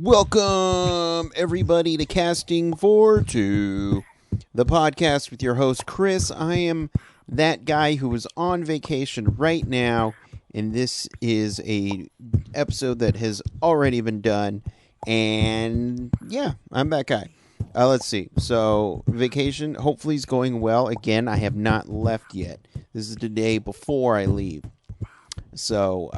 Welcome, everybody, to Casting for Two, the podcast with your host, Chris. I am that guy who is on vacation right now, and this is a episode that has already been done, and yeah, I'm that guy. Let's see. So, vacation hopefully is going well. Again, I have not left yet. This is the day before I leave. So,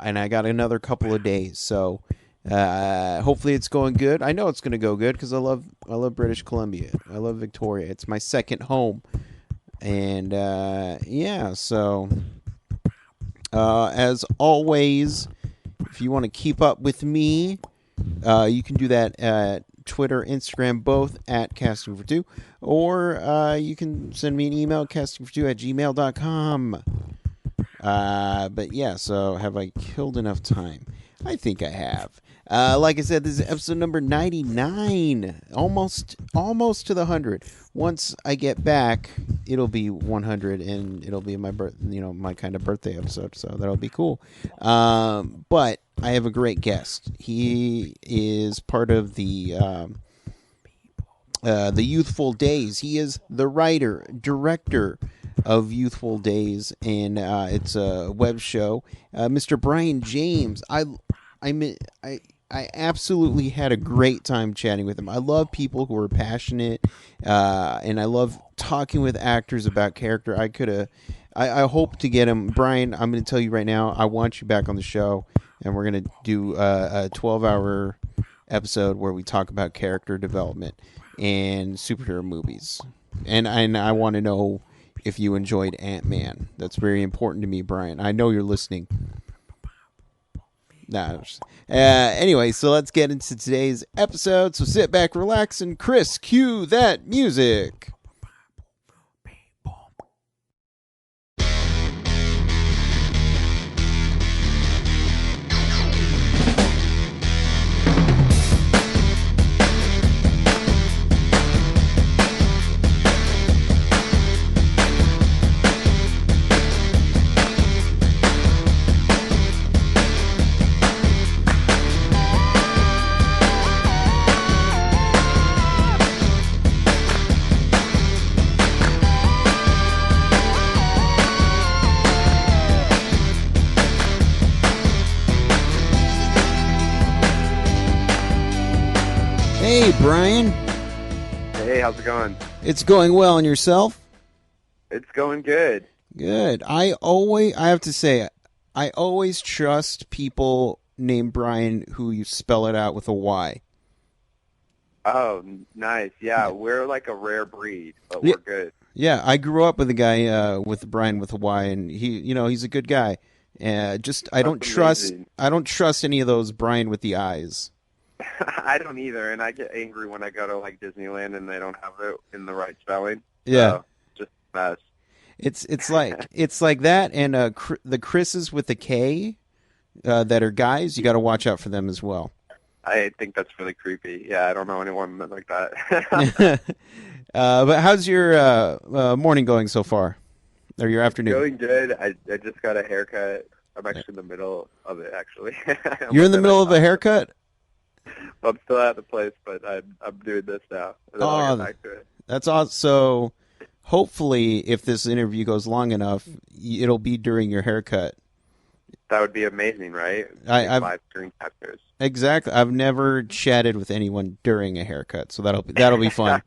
and I got another couple of days, so hopefully it's going good. I know it's going to go good because I love British Columbia. I love Victoria. It's my second home. And yeah, so as always, if you want to keep up with me, you can do that at Twitter, Instagram, both at casting42, or you can send me an email, casting42@gmail.com. But yeah, so have I killed enough time? I think I have. Like I said, this is episode number 99, almost to the 100. Once I get back, it'll be 100, and it'll be my my kind of birthday episode, so that'll be cool. But I have a great guest. He is part of the Youthful Daze. He is the writer, director of Youthful Daze, and it's a web show. Mr. Bryan James. I absolutely had a great time chatting with him. I love people who are passionate, and I love talking with actors about character. I hope to get him. Bryan, I'm going to tell you right now, I want you back on the show, and we're going to do a 12-hour episode where we talk about character development and superhero movies. And I want to know if you enjoyed Ant-Man. That's very important to me, Bryan. I know you're listening. Anyway, so let's get into today's episode. So sit back, relax, and Chris, cue that music. Hey, Bryan. Hey, how's it going? It's going well, and yourself? It's going good. Good. I have to say, I always trust people named Bryan who you spell it out with a Y. Oh, nice. Yeah, we're like a rare breed, but we're good. Yeah, I grew up with a guy with Bryan with a Y, and he's a good guy. I don't trust any of those Bryan with the I's. I don't either, and I get angry when I go to like Disneyland and they don't have it in the right spelling. Yeah, so, just a mess. It's like that, and the Chris's with the K that are guys. You got to watch out for them as well. I think that's really creepy. Yeah, I don't know anyone like that. But how's your morning going so far, or your afternoon? Going good. I just got a haircut. I'm actually in the middle of it. Actually, You're in the middle of a haircut? I'm still at the place, but I'm doing this now. And then I'll get back to it. That's awesome. So hopefully, if this interview goes long enough, it'll be during your haircut. That would be amazing, right? Live screen captures. Exactly. I've never chatted with anyone during a haircut, so that'll be fun.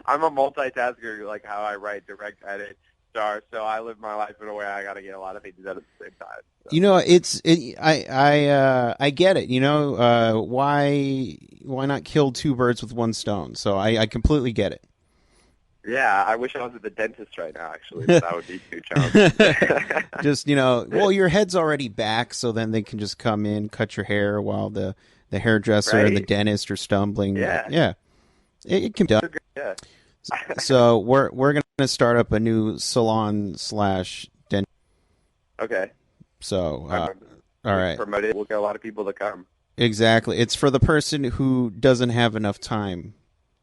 I'm a multitasker, like how I write, direct, edit, star. So I live my life in a way I got to get a lot of things done at the same time. So. I get it. Why not kill two birds with one stone? So I completely get it. Yeah, I wish I was at the dentist right now, actually. That would be too challenging. Just, your head's already back, so then they can just come in, cut your hair while the hairdresser and the dentist are stumbling. Yeah. It can be done. Yeah. So we're going to start up a new salon/dent. Okay. So, all right. Promote it. We'll get a lot of people to come. Exactly. It's for the person who doesn't have enough time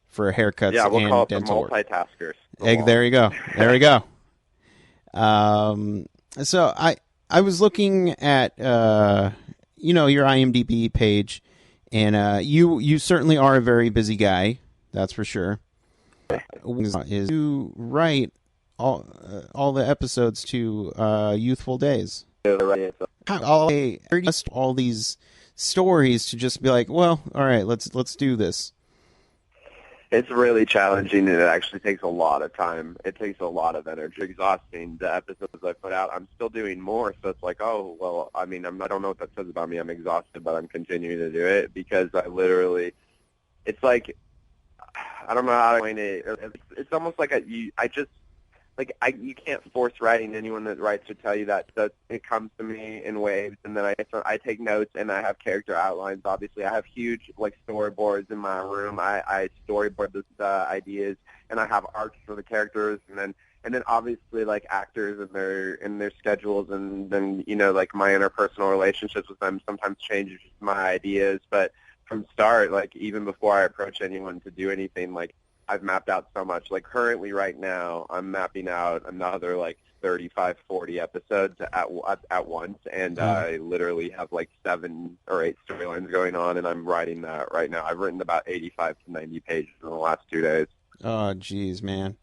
for haircuts we'll and call it dental the multitaskers. There you go. There we go. So I was looking at your IMDb page, and you certainly are a very busy guy. That's for sure. Is you write all the episodes to Youthful Daze? All these stories to just be like, well, all right, let's do this. It's really challenging, and it actually takes a lot of time. It takes a lot of energy. Exhausting. The episodes I put out, I'm still doing more, so it's like, oh, well, I mean, I don't know what that says about me. I'm exhausted, but I'm continuing to do it because I literally, it's like, I don't know how to explain it. It's almost like you can't force writing. Anyone that writes would tell you that it comes to me in waves, and then I take notes and I have character outlines. Obviously, I have huge storyboards in my room. I storyboard the ideas, and I have arcs for the characters, and then obviously actors and their schedules, and then my interpersonal relationships with them sometimes changes my ideas. But from start, even before I approach anyone to do anything, I've mapped out so much. Currently right now, I'm mapping out another 35, 40 episodes at once, and I literally have 7 or 8 storylines going on, and I'm writing that right now. I've written about 85 to 90 pages in the last 2 days. Oh, geez, man.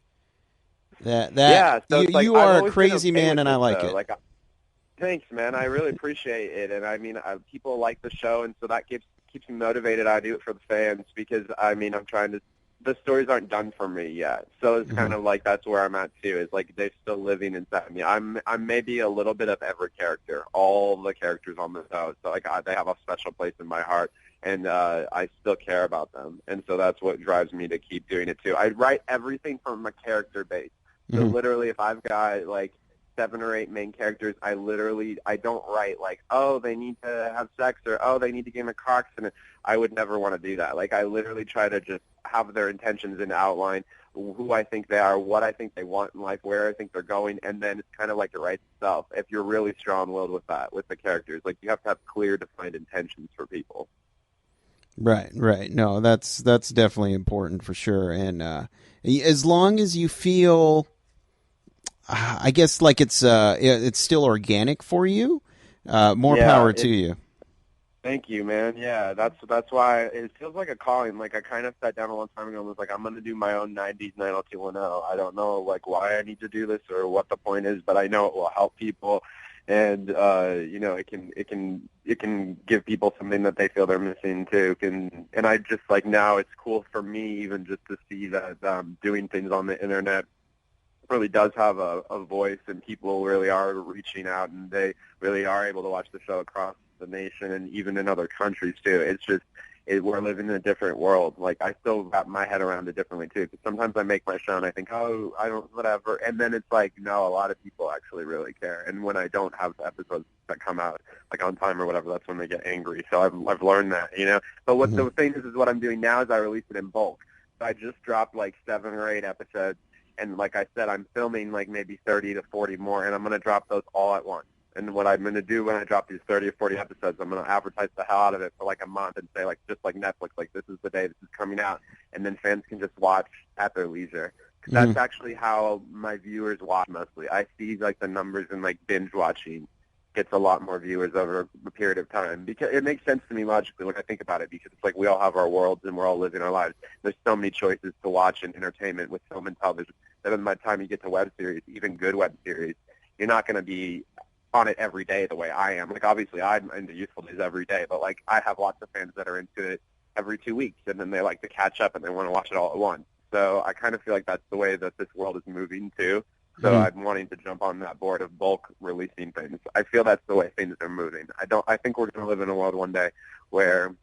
So you are a crazy man, and I like it. Thanks, man. I really appreciate it, and I mean, people like the show, and so that keeps me motivated. I do it for the fans because I'm trying to. The stories aren't done for me yet, so it's kind of that's where I'm at too. Is they're still living inside me. I'm maybe a little bit of every character, all the characters on the show. So they have a special place in my heart, and I still care about them, and so that's what drives me to keep doing it too. I write everything from a character base. So literally, if I've got 7 or 8 main characters, I don't write oh, they need to have sex, or oh, they need to get in a car accident. I would never want to do that. I literally try to just have their intentions and outline who I think they are, what I think they want in life, where I think they're going, and then it's kind of it writes itself. If you're really strong-willed with that, with the characters, you have to have clear, defined intentions for people. Right. No, that's definitely important for sure. And as long as you feel, I guess it's still organic for you, more power to you. Thank you, man. Yeah, that's why it feels like a calling. I kind of sat down a long time ago and was I'm going to do my own 90s 90210. I don't know why I need to do this or what the point is, but I know it will help people, and it can give people something that they feel they're missing too. And I just now it's cool for me even just to see that doing things on the internet really does have a voice, and people really are reaching out, and they really are able to watch the show across the nation and even in other countries too. It's just we're living in a different world. I still wrap my head around it differently too, because sometimes I make my show and I think, oh, I don't, whatever, and then it's no, a lot of people actually really care. And when I don't have episodes that come out on time or whatever, that's when they get angry. So I've learned that, But what the thing is what I'm doing now is I release it in bulk. So I just dropped 7 or 8 episodes, and like I said, I'm filming maybe 30 to 40 more, and I'm going to drop those all at once. And what I'm going to do when I drop these 30 or 40 episodes, I'm going to advertise the hell out of it for a month and say, just like Netflix, this is the day this is coming out. And then fans can just watch at their leisure. Because that's actually how my viewers watch mostly. I see, the numbers in, binge watching gets a lot more viewers over a period of time. Because it makes sense to me logically when I think about it, because it's we all have our worlds and we're all living our lives. There's so many choices to watch in entertainment with film and television that by the time you get to web series, even good web series, you're not going to be on it every day the way I am. Obviously I'm into Youthful Daze every day, but I have lots of fans that are into it every 2 weeks, and then they like to catch up and they want to watch it all at once. So I kind of feel that's the way that this world is moving too. So I'm wanting to jump on that board of bulk releasing things. I feel that's the way things are moving. I think we're going to live in a world one day where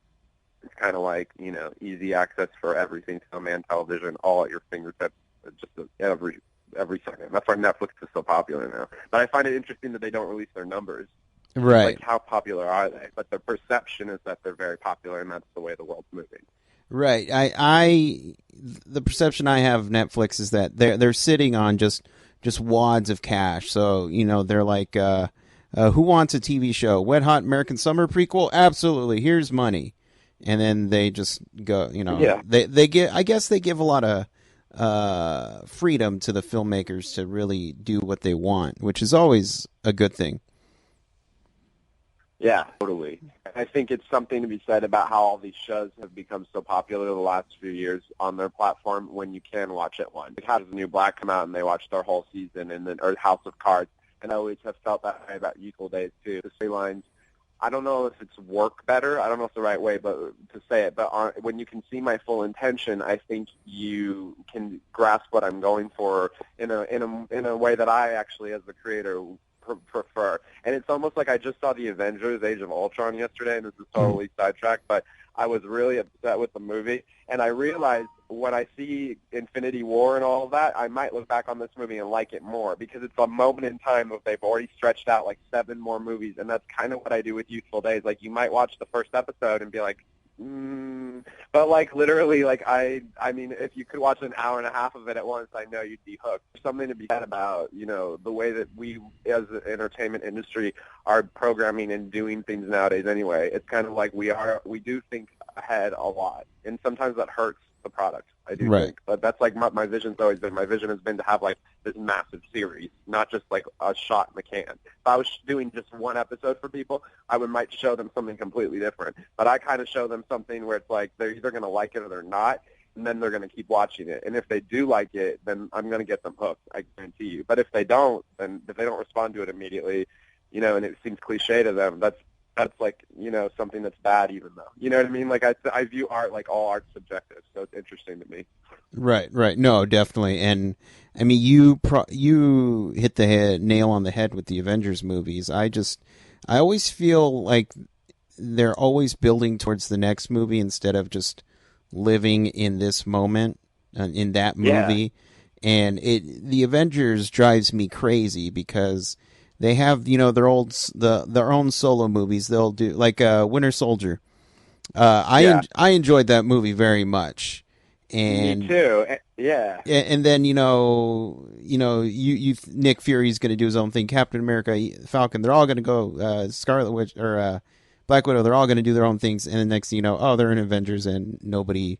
it's kind of easy access for everything, film and television, all at your fingertips, just every second. That's why Netflix is so popular now. But I find it interesting that they don't release their numbers. Right. How popular are they? But the perception is that they're very popular, and that's the way the world's moving. Right. The perception I have of Netflix is that they're sitting on just wads of cash. So, they're who wants a TV show? Wet Hot American Summer prequel? Absolutely. Here's money. And then they just go, they give a lot of freedom to the filmmakers to really do what they want, which is always a good thing. Yeah, totally. I think it's something to be said about how all these shows have become so popular the last few years on their platform when you can watch it once. Like, how does the new Black come out and they watch their whole season, and then or House of Cards? And I always have felt that way about Youthful Daze too. The storylines, I don't know if it's work better. I don't know if it's the right way, but to say it. But when you can see my full intention, I think you can grasp what I'm going for in a way that I actually, as the creator, prefer. And it's almost like I just saw the Avengers: Age of Ultron yesterday, and this is totally sidetracked, but I was really upset with the movie, and I realized when I see Infinity War and all of that, I might look back on this movie and like it more because it's a moment in time of they've already stretched out like 7 more movies, and that's kind of what I do with Youthful Daze. Like, you might watch the first episode and be like, but like literally, like I mean, if you could watch an hour and a half of it at once, I know you'd be hooked. There's something to be said about, you know, the way that we as an entertainment industry are programming and doing things nowadays anyway. It's kind of like we do think ahead a lot, and sometimes that hurts the product. I do think, but that's like my vision's always been. My vision has been to have like this massive series, not just like a shot in the can. If I was doing just one episode for people, I might show them something completely different. But I kind of show them something where it's like they're either going to like it or they're not, and then they're going to keep watching it. And if they do like it, then I'm going to get them hooked. I guarantee you. But if they don't, then if they don't respond to it immediately, you know, and it seems cliche to them, that's like, you know, something that's bad, even though, you know what I mean? Like, I view art like all art's subjective, so it's interesting to me. Right. No, definitely. And I mean, you hit the nail on the head with the Avengers movies. I always feel like they're always building towards the next movie instead of just living in this moment, in that movie. Yeah. And the Avengers drives me crazy because they have, you know, their own solo movies. They'll do like Winter Soldier. I enjoyed that movie very much. And me too. Yeah. And then you Nick Fury's going to do his own thing. Captain America, Falcon, they're all going to go. Scarlet Witch or Black Widow, they're all going to do their own things. And the next thing you know, oh, they're in Avengers, and nobody.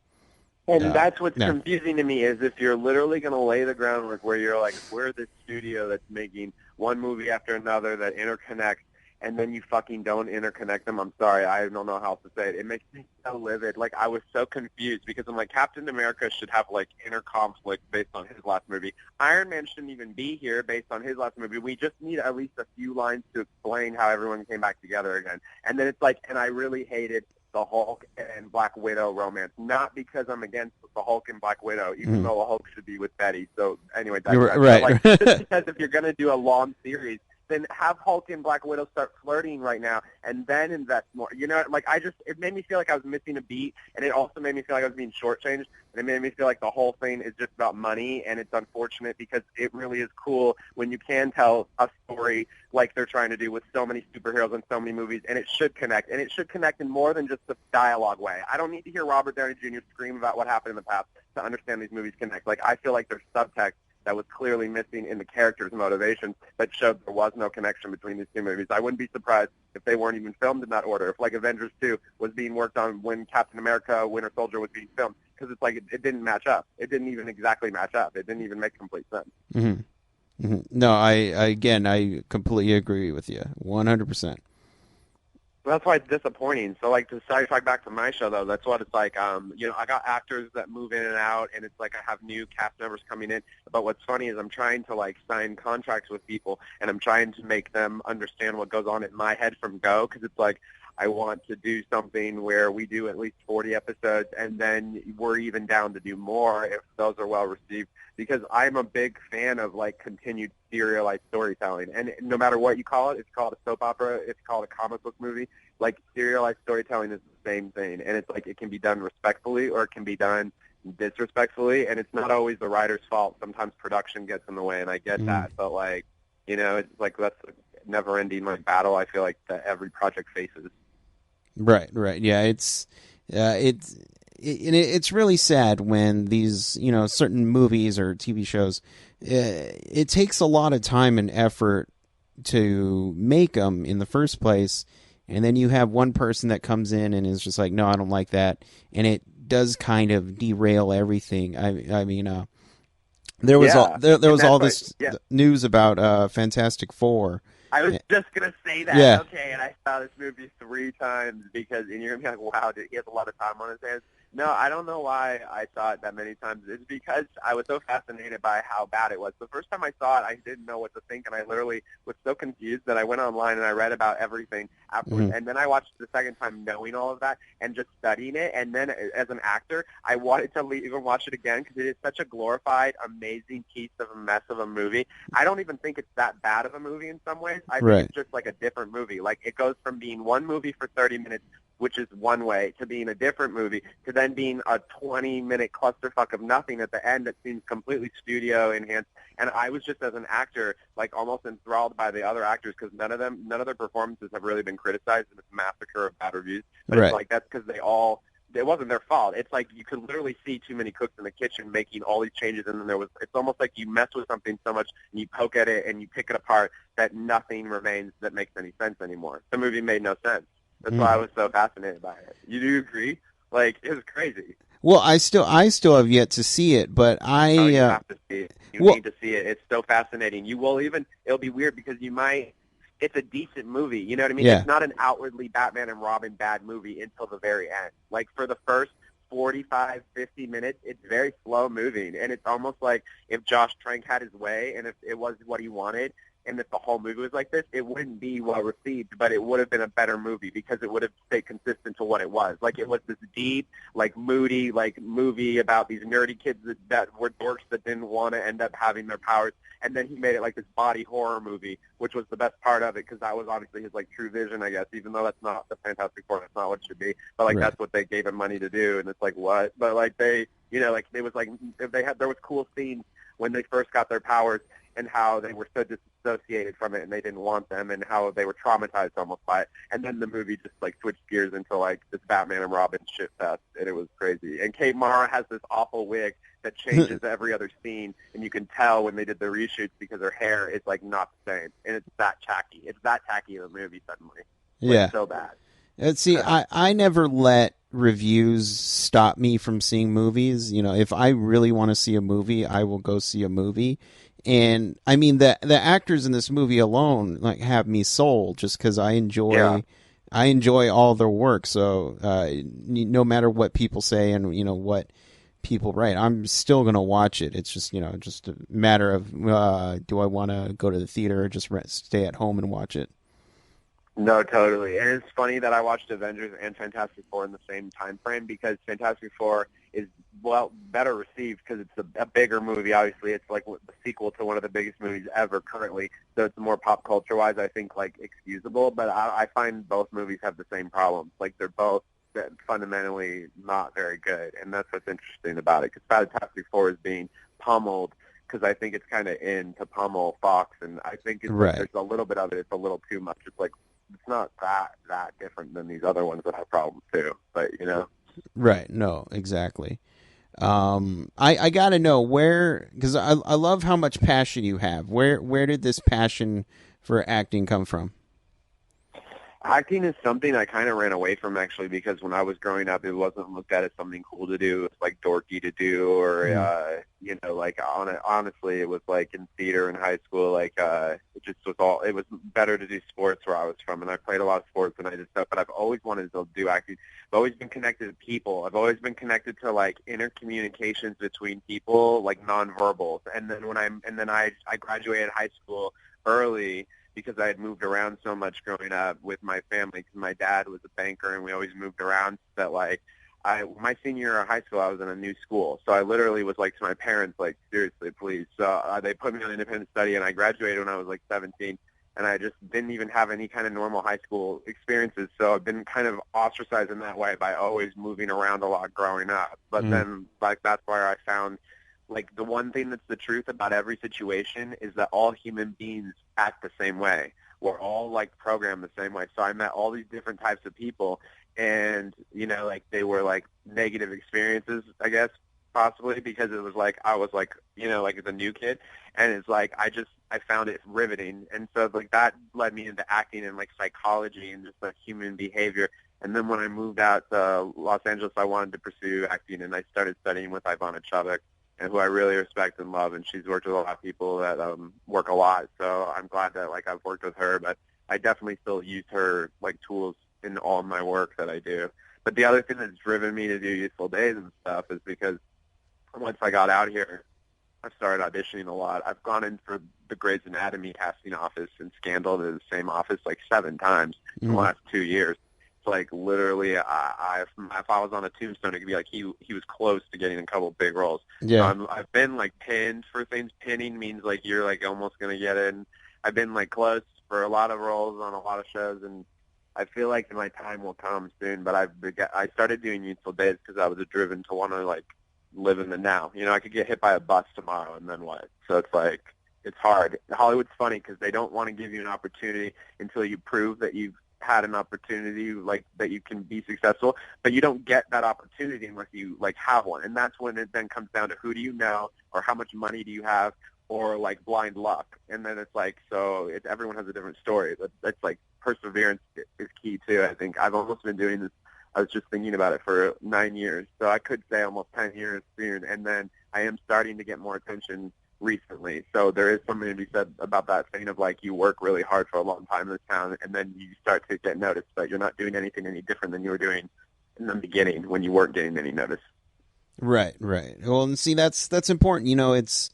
And that's what's confusing to me is if you're literally going to lay the groundwork where you're like, we're this studio that's making one movie after another that interconnects, and then you fucking don't interconnect them. I'm sorry, I don't know how else to say it. It makes me so livid. Like, I was so confused because I'm like, Captain America should have, like, inner conflict based on his last movie. Iron Man shouldn't even be here based on his last movie. We just need at least a few lines to explain how everyone came back together again. And then it's like, and I really hated the Hulk and Black Widow romance, not because I'm against the Hulk and Black Widow, even though the Hulk should be with Betty. So anyway, that's right. Like, just because if you're going to do a long series, then have Hulk and Black Widow start flirting right now, and then invest more. You know, like it made me feel like I was missing a beat, and it also made me feel like I was being shortchanged, and it made me feel like the whole thing is just about money, and it's unfortunate because it really is cool when you can tell a story like they're trying to do with so many superheroes and so many movies, and it should connect, and it should connect in more than just a dialogue way. I don't need to hear Robert Downey Jr. scream about what happened in the past to understand these movies connect. Like, I feel like there's subtext that was clearly missing in the characters' motivations that showed there was no connection between these two movies. I wouldn't be surprised if they weren't even filmed in that order, if, like, Avengers 2 was being worked on when Captain America, Winter Soldier was being filmed, because it's like it didn't match up. It didn't even exactly match up. It didn't even make complete sense. Mm-hmm. Mm-hmm. No, I completely agree with you, 100%. That's why it's disappointing. So, like, to sidetrack back to my show, though, that's what it's like. You know, I got actors that move in and out, and it's like I have new cast members coming in. But what's funny is I'm trying to, like, sign contracts with people, and I'm trying to make them understand what goes on in my head from go, because it's like I want to do something where we do at least 40 episodes, and then we're even down to do more if those are well received, because I'm a big fan of, like, continued serialized storytelling. And no matter what you call it, it's called a soap opera, it's called a comic book movie, like, serialized storytelling is the same thing. And it's like it can be done respectfully or it can be done disrespectfully, and it's not always the writer's fault. Sometimes production gets in the way, and I get that. But, like, you know, it's like that's a never-ending, like, battle I feel like that every project faces. Right. Yeah, it's really sad when these, you know, certain movies or TV shows, it takes a lot of time and effort to make them in the first place, and then you have one person that comes in and is just like, no, I don't like that, and it does kind of derail everything. I mean, There was all Yeah, there and was that's all like, this yeah. news about Fantastic Four. I was just gonna say that. Yeah, Okay, and I saw this movie 3 times because, and you're gonna be like, wow, dude, he has a lot of time on his hands. No, I don't know why I saw it that many times. It's because I was so fascinated by how bad it was. The first time I saw it, I didn't know what to think, and I literally was so confused that I went online and I read about everything afterwards. hmm And then I watched it the second time, knowing all of that and just studying it. And then, as an actor, I wanted to even watch it again because it is such a glorified, amazing piece of a mess of a movie. I don't even think it's that bad of a movie in some ways. I think right, it's just like a different movie. Like, it goes from being one movie for 30 minutes, which is one way, to being a different movie, to then being a 20-minute clusterfuck of nothing at the end that seems completely studio enhanced. And I was just, as an actor, like, almost enthralled by the other actors because none of their performances have really been criticized in this massacre of bad reviews. But it's right, like that's because it wasn't their fault. It's like you could literally see too many cooks in the kitchen making all these changes, and then it's almost like you mess with something so much and you poke at it and you pick it apart that nothing remains that makes any sense anymore. The movie made no sense. That's why I hmm was so fascinated by it. You do agree? Like, it was crazy. Well, I still have yet to see it, but Oh, you have to see it. You well, need to see it. It's so fascinating. You will even, it'll be weird because it's a decent movie. You know what I mean? yeah, It's not an outwardly Batman and Robin bad movie until the very end. Like, for the first 45, 50 minutes, it's very slow moving. And it's almost like if Josh Trank had his way and if it was what he wanted, and if the whole movie was like this, it wouldn't be well received, but it would have been a better movie because it would have stayed consistent to what it was. Like, it was this deep, like, moody, like, movie about these nerdy kids that were dorks that didn't want to end up having their powers. And then he made it like this body horror movie, which was the best part of it because that was honestly his, like, true vision, I guess, even though that's not the Fantastic Four. That's not what it should be. But, like, right. that's what they gave him money to do. And it's like, what? But, like, like, it was like, there was cool scenes when they first got their powers and how they were so disassociated from it and they didn't want them and how they were traumatized almost by it. And then the movie just, like, switched gears into, like, this Batman and Robin shit fest, and it was crazy. And Kate Mara has this awful wig that changes every other scene, and you can tell when they did the reshoots because her hair is, like, not the same. And it's that tacky. It's that tacky in the movie suddenly. Like, Yeah. so bad. See, I never let reviews stop me from seeing movies. You know, if I really want to see a movie, I will go see a movie. And I mean, the actors in this movie alone like have me sold just because Yeah. I enjoy all their work. So no matter what people say and what people write, I'm still gonna watch it. It's just just a matter of do I want to go to the theater or just stay at home and watch it. No, totally. And it's funny that I watched Avengers and Fantastic Four in the same time frame because Fantastic Four is, well, better received because it's a bigger movie. Obviously, it's like the sequel to one of the biggest movies ever currently, so it's more pop culture-wise, I think, like, excusable. But I find both movies have the same problems. Like, they're both fundamentally not very good, and that's what's interesting about it because Fantastic Four is being pummeled because I think it's kind of in to pummel Fox, and I think it's like Right. there's a little bit of it. It's a little too much. It's like it's not that different than these other ones that have problems too. But Right. No, exactly. I gotta know where, because I love how much passion you have. Where did this passion for acting come from? acting is something I kind of ran away from actually because when I was growing up, it wasn't looked at as something cool to do. It's like dorky to do, or Mm, like honestly, it was like in theater in high school. Like it just was all. It was better to do sports where I was from, and I played a lot of sports and I did stuff. But I've always wanted to do acting. I've always been connected to people. I've always been connected to like intercommunications between people, like nonverbals. And then I graduated high school early because I had moved around so much growing up with my family because my dad was a banker and we always moved around that like my senior year of high school I was in a new school. So I literally was like to my parents like, seriously, please. So they put me on independent study and I graduated when I was like 17 and I just didn't even have any kind of normal high school experiences. So I've been kind of ostracized in that way by always moving around a lot growing up. But mm, then like that's where I found like the one thing that's the truth about every situation is that all human beings act the same way. We're all like programmed the same way. So I met all these different types of people and like they were like negative experiences, I guess, possibly because it was like I was like, like as a new kid and it's like I found it riveting and so like that led me into acting and like psychology and just like human behavior. And then when I moved out to Los Angeles I wanted to pursue acting and I started studying with Ivana Chubbuck and who I really respect and love, and she's worked with a lot of people that work a lot. So I'm glad that like I've worked with her, but I definitely still use her like tools in all of my work that I do. But the other thing that's driven me to do Youthful Daze and stuff is because once I got out here, I've started auditioning a lot. I've gone in for the Grey's Anatomy casting office and Scandal to the same office like 7 times in the last 2 years. It's like literally, if I was on a tombstone, it could be like he was close to getting a couple big roles. Yeah. So I've been like pinned for things. Pinning means like you're like almost gonna get in. I've been like close for a lot of roles on a lot of shows, and I feel like my time will come soon. But I started doing Youthful Daze because I was driven to want to like live in the now. You know, I could get hit by a bus tomorrow, and then what? So it's like it's hard. Hollywood's funny because they don't want to give you an opportunity until you prove that you've had an opportunity, like that you can be successful, but you don't get that opportunity unless you like have one. And that's when it then comes down to who do you know, or how much money do you have, or like blind luck. And then it's like, so everyone has a different story, but that's like perseverance is key too. I think I've almost been doing this. I was just thinking about it for 9 years, so I could say almost 10 years soon. And then I am starting to get more attention recently. So there is something to be said about that thing of like you work really hard for a long time in this town, and then you start to get noticed, but you're not doing anything any different than you were doing in the beginning when you weren't getting any notice. Right. Right. Well, and see, that's important. You know, it's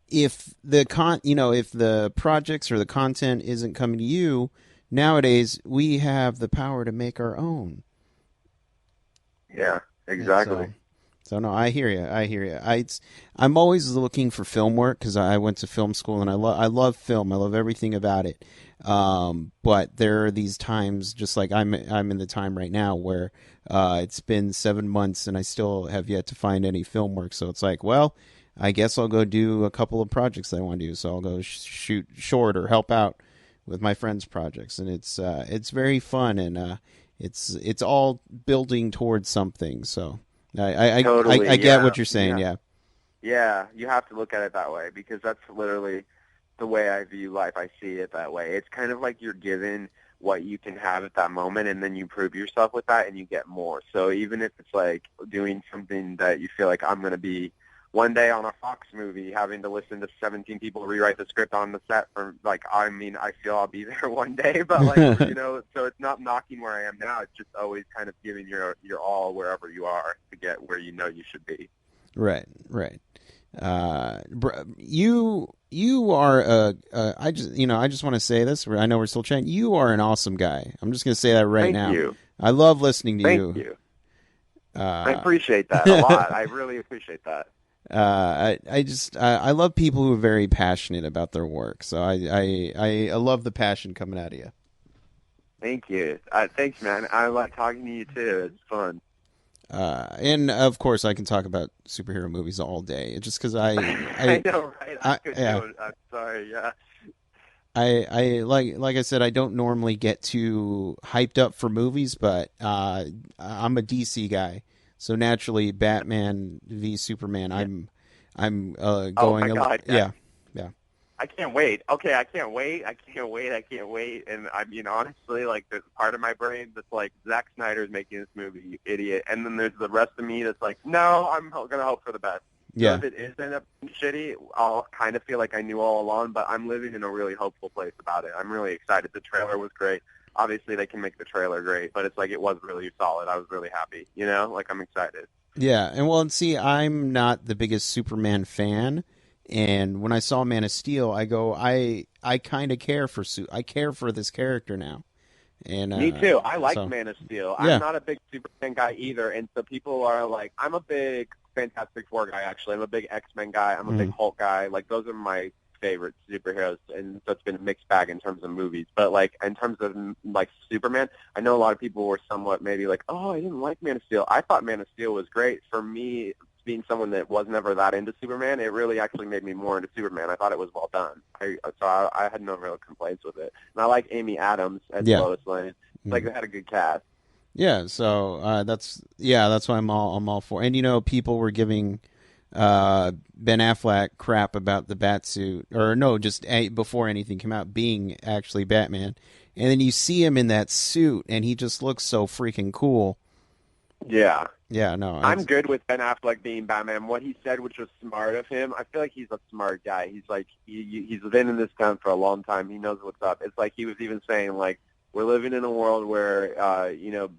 if if the projects or the content isn't coming to you nowadays, we have the power to make our own. Yeah, exactly. So no, I hear you. I hear you. I'm always looking for film work because I went to film school and I love film. I love everything about it. But there are these times, just like I'm in the time right now where it's been 7 months and I still have yet to find any film work. So it's like, well, I guess I'll go do a couple of projects that I want to do. So I'll go shoot short or help out with my friends' projects, and it's very fun, and it's all building towards something. So Totally, I get yeah, what you're saying. Yeah. yeah. You have to look at it that way because that's literally the way I view life. I see it that way. It's kind of like you're given what you can have at that moment, and then you prove yourself with that, and you get more. So even if it's like doing something that you feel like I'm going to be one day on a Fox movie, having to listen to 17 people rewrite the script on the set for like, I mean, I feel I'll be there one day, but like, you know, so it's not knocking where I am now. It's just always kind of giving your all wherever you are to get where you know you should be. Right. Right. You are I just want to say this. I know we're still chatting. You are an awesome guy. I'm just going to say that right now. Thank you. I love listening to you. Thank you. I appreciate that a lot. I really appreciate that. I love people who are very passionate about their work. So I love the passion coming out of you. Thank you. Thanks, man. I like talking to you too. It's fun. And of course, I can talk about superhero movies all day. Just because I know, right? Yeah. I'm sorry. Yeah. I like I said, I don't normally get too hyped up for movies, but I'm a DC guy. So naturally, Batman v Superman. I'm going. Oh my God! Yeah. I can't wait. Okay, I can't wait. I can't wait. And I mean, honestly, like there's a part of my brain that's like, Zack Snyder's making this movie, you idiot. And then there's the rest of me that's like, no, I'm gonna hope for the best. Yeah. So if it is end up shitty, I'll kind of feel like I knew all along. But I'm living in a really hopeful place about it. I'm really excited. The trailer was great. Obviously, they can make the trailer great, but it's like it was really solid. I was really happy. You know, like I'm excited. Yeah, and well, and see, I'm not the biggest Superman fan, and when I saw Man of Steel, I go, I kind of care for I care for this character now. And me too. I like Man of Steel. Yeah. I'm not a big Superman guy either, and so people are like, I'm a big Fantastic Four guy. Actually, I'm a big X-Men guy. I'm a big Hulk guy. Like those are my favorite superheroes, and so it's been a mixed bag in terms of movies. But like in terms of like Superman, I know a lot of people were somewhat maybe like, oh, I didn't like Man of Steel. I thought Man of Steel was great. For me, being someone that was never that into Superman, it really actually made me more into Superman. I thought it was well done. I had no real complaints with it. And I like Amy Adams as Lois Lane. Like they had a good cast. Yeah, so that's why I'm all for. And you know, people were giving Ben Affleck crap about the Batsuit, or no, just before anything came out, being actually Batman. And then you see him in that suit, and he just looks so freaking cool. Yeah, Yeah, no, I'm good with Ben Affleck being Batman. What he said, which was smart of him, I feel like he's a smart guy. He's like he's been in this town for a long time. He knows what's up. It's like he was even saying like we're living in a world where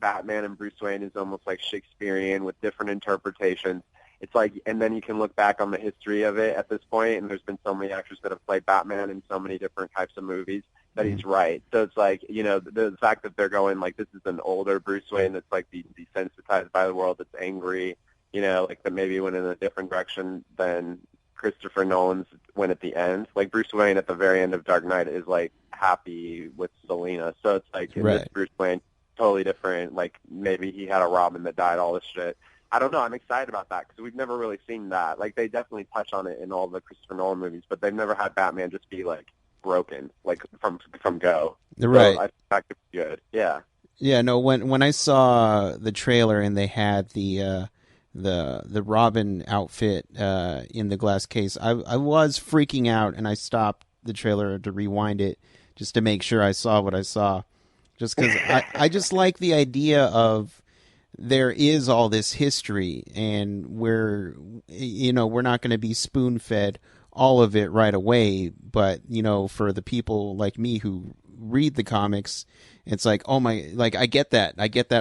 Batman and Bruce Wayne is almost like Shakespearean with different interpretations. It's like, and then you can look back on the history of it at this point, and there's been so many actors that have played Batman in so many different types of movies that he's right. So it's like, the fact that they're going like this is an older Bruce Wayne that's like desensitized by the world, that's angry, like that maybe went in a different direction than Christopher Nolan's went at the end. Like Bruce Wayne at the very end of Dark Knight is like happy with Selina. So it's like in this Bruce Wayne, totally different. Like maybe he had a Robin that died, all this shit. I don't know. I'm excited about that because we've never really seen that. Like they definitely touch on it in all the Christopher Nolan movies, but they've never had Batman just be like broken, like from go. Right. So I think that could be good. Yeah. Yeah. No. When I saw the trailer and they had the Robin outfit in the glass case, I was freaking out, and I stopped the trailer to rewind it just to make sure I saw what I saw. Just because I just like the idea of there is all this history, and we're not going to be spoon fed all of it right away. But for the people like me who read the comics, it's like, oh my, like I get that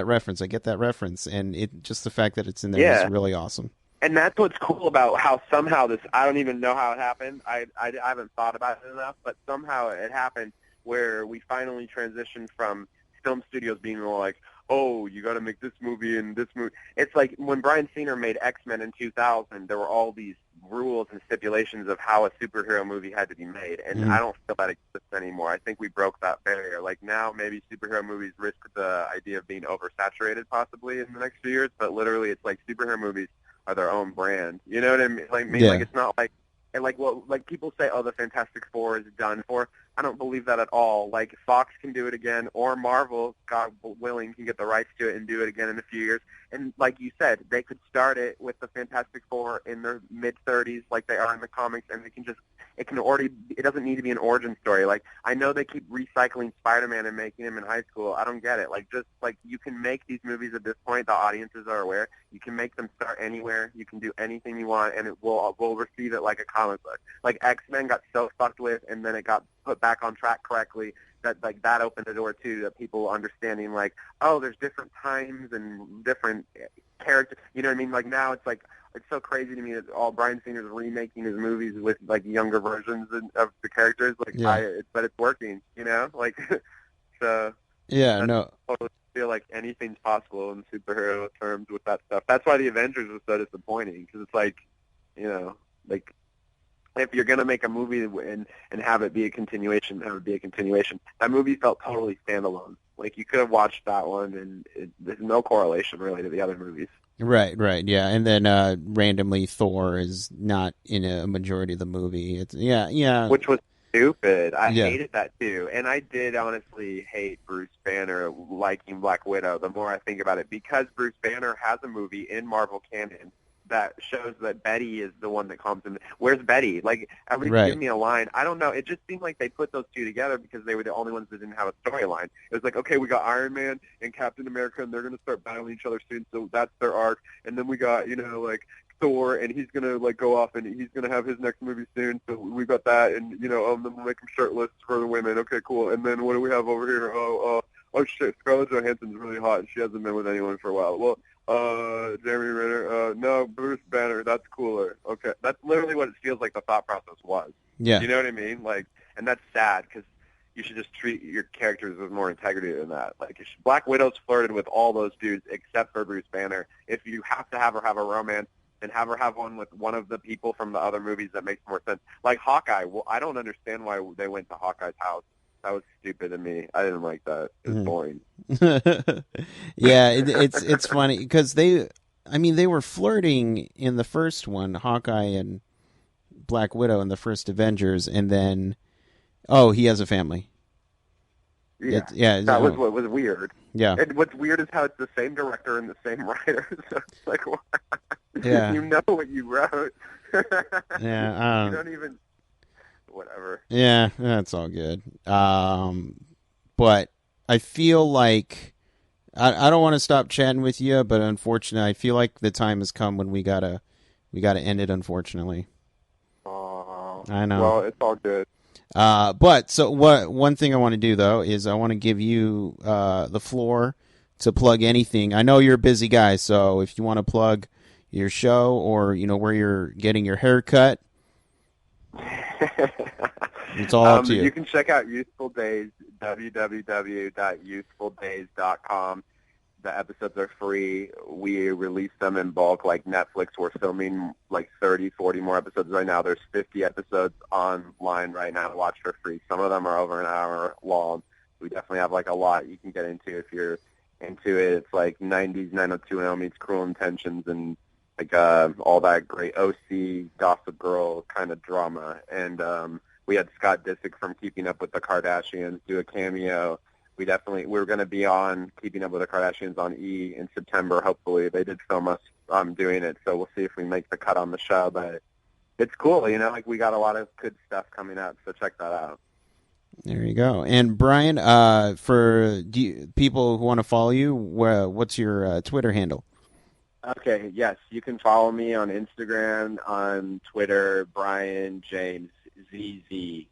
reference, and it just the fact that it's in there is really awesome. And that's what's cool about how somehow this, I don't even know how it happened. I haven't thought about it enough, but somehow it happened where we finally transitioned from film studios being like, oh, you got to make this movie and this movie. It's like when Bryan Singer made X-Men in 2000, there were all these rules and stipulations of how a superhero movie had to be made, and I don't feel that exists anymore. I think we broke that barrier. Like now, maybe superhero movies risk the idea of being oversaturated possibly in the next few years, but literally it's like superhero movies are their own brand. You know what I mean? Like it's not like, and like people say, oh, the Fantastic Four is done for. I don't believe that at all. Like Fox can do it again, or Marvel, God willing, can get the rights to it and do it again in a few years. And like you said, they could start it with the Fantastic Four in their mid-30s, like they are in the comics, and it doesn't need to be an origin story. Like I know they keep recycling Spider-Man and making him in high school. I don't get it. Like just like you can make these movies at this point, the audiences are aware. You can make them start anywhere. You can do anything you want, and we'll receive it like a comic book. Like X-Men got so fucked with, and then it got put back on track correctly, that opened the door to people understanding like, oh, there's different times and different characters. You know what I mean? Like now it's like it's so crazy to me that all Bryan Singer's remaking his movies with like younger versions of the characters. Like but it's working. Like so. Yeah, no. I feel like anything's possible in superhero terms with that stuff. That's why the Avengers was so disappointing because it's like, like. If you're going to make a movie and have it be a continuation, that movie felt totally standalone. Like, you could have watched that one, and there's no correlation, really, to the other movies. Right, yeah. And then randomly Thor is not in a majority of the movie. Yeah. Which was stupid. I hated that, too. And I did honestly hate Bruce Banner liking Black Widow the more I think about it, because Bruce Banner has a movie in Marvel canon that shows that Betty is the one that comes in. Where's Betty? Like, at least give me a line. I don't know. It just seemed like they put those two together because they were the only ones that didn't have a storyline. It was like, okay, we got Iron Man and Captain America, and they're going to start battling each other soon, so that's their arc. And then we got, like, Thor, and he's going to, like, go off, and he's going to have his next movie soon, so we got that, and, then we'll make him shirtless for the women. Okay, cool. And then what do we have over here? Oh, shit, Scarlett Johansson's really hot, and she hasn't been with anyone for a while. Well, Jeremy Renner, no, Bruce Banner, that's cooler. Okay, that's literally what it feels like the thought process was. Yeah. You know what I mean? Like, and that's sad because you should just treat your characters with more integrity than that. Like, Black Widow's flirted with all those dudes except for Bruce Banner. If you have to have her have a romance, then have her have one with one of the people from the other movies that makes more sense. Like Hawkeye, well, I don't understand why they went to Hawkeye's house. That was stupid to me. I didn't like that. It was boring. Yeah, it's funny because they were flirting in the first one, Hawkeye and Black Widow in the first Avengers, and then, he has a family. Yeah, that was what was weird. Yeah. And what's weird is how it's the same director and the same writer. So it's like, what? Yeah. You know what you wrote. Yeah. You don't even... Whatever. Yeah, that's all good. But I feel like I don't want to stop chatting with you, but unfortunately, I feel like the time has come when we gotta end it. Unfortunately, I know. Well, it's all good. But so what? One thing I want to do though is I want to give you the floor to plug anything. I know you're a busy guy, so if you want to plug your show or where you're getting your hair cut, it's all up to you. You can check out Youthful Daze, www.youthfuldaze.com. The episodes are free. We release them in bulk like Netflix. We're filming like 30, 40 more episodes right now. There's 50 episodes online right now to watch for free. Some of them are over an hour long. We definitely have like a lot you can get into if you're into it. It's like 90s 90210 meets Cruel Intentions and like all that great OC, Gossip Girl kind of drama. And we had Scott Disick from Keeping Up with the Kardashians do a cameo. We're going to be on Keeping Up with the Kardashians on E! In September, hopefully. They did film us doing it, so we'll see if we make the cut on the show. But it's cool, like we got a lot of good stuff coming up, so check that out. There you go. And Bryan, for people who want to follow you, what's your Twitter handle? Okay, yes, you can follow me on Instagram, on Twitter, Bryan James, ZZZ.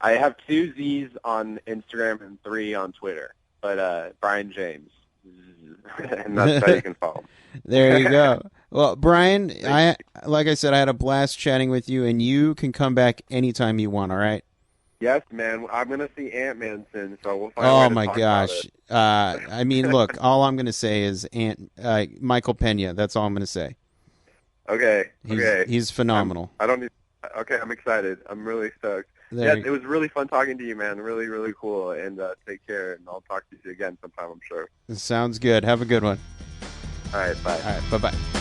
I have 2 Z's on Instagram and 3 on Twitter, but Bryan James, and that's how you can follow me. There you go. Well, Bryan, like I said, I had a blast chatting with you, and you can come back anytime you want, all right? Yes, man. I'm going to see Ant-Man soon, so we'll find Oh, a way to my talk gosh. about it. I mean, look, all I'm going to say is Michael Pena. That's all I'm going to say. Okay. He's phenomenal. Okay, I'm excited. I'm really stoked. It was really fun talking to you, man. Really, really cool. And take care, and I'll talk to you again sometime, I'm sure. Sounds good. Have a good one. All right, bye. All right, bye-bye.